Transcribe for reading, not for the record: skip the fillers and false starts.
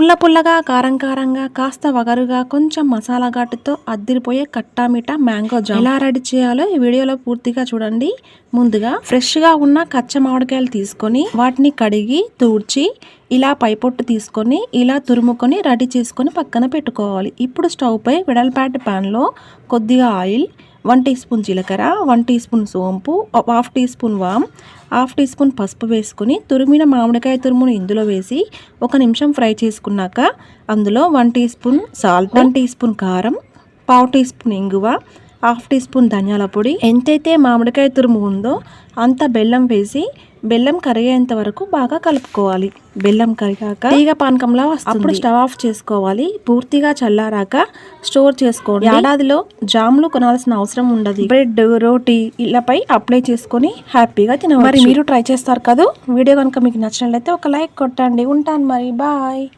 పుల్ల పుల్లగా కారం కారంగా కాస్త వగరుగా కొంచెం మసాలా ఘాటుతో అద్దిరిపోయే కట్టామిటా మ్యాంగో జామ్ ఎలా రెడీ చేయాలో ఈ వీడియోలో పూర్తిగా చూడండి. ముందుగా ఫ్రెష్గా ఉన్న కచ్చ మామిడికాయలు తీసుకొని వాటిని కడిగి తూడ్చి ఇలా పైపొట్టు తీసుకొని ఇలా తురుముకొని రెడీ చేసుకొని పక్కన పెట్టుకోవాలి. ఇప్పుడు స్టవ్ పై వెడల్పాటి ప్యాన్లో కొద్దిగా ఆయిల్, 1 టీ స్పూన్ జీలకర్ర, 1 టీ స్పూన్ సోంపు, 1/2 టీ స్పూన్ వామ్, 1/2 టీ స్పూన్ పసుపు వేసుకుని తురిమిన మామిడికాయ తురుమును ఇందులో వేసి 1 నిమిషం ఫ్రై చేసుకున్నాక అందులో 1 teaspoon salt, 1 teaspoon కారం, 1/2 టీ స్పూన్ ఇంగువ, 1/2 టీ స్పూన్ ధనియాల పొడి, ఎంతైతే మామిడికాయ తురుము ఉందో అంత బెల్లం వేసి బెల్లం కరిగేంత వరకు బాగా కలుపుకోవాలి. బెల్లం కరిగాక తీగ పానకంలా వస్తుంది. అప్పుడు స్టవ్ ఆఫ్ చేసుకోవాలి. పూర్తిగా చల్లారాక స్టోర్ చేసుకోండి. ఏడాదిలో జాములు కొనాల్సిన అవసరం ఉండదు. బ్రెడ్, రోటీ ఇలాపై అప్లై చేసుకొని హ్యాపీగా తినవచ్చు. మరి మీరు ట్రై చేస్తారు కదా. వీడియో కనుక మీకు నచ్చినట్లయితే ఒక లైక్ కొట్టండి. ఉంటాను మరి, బాయ్.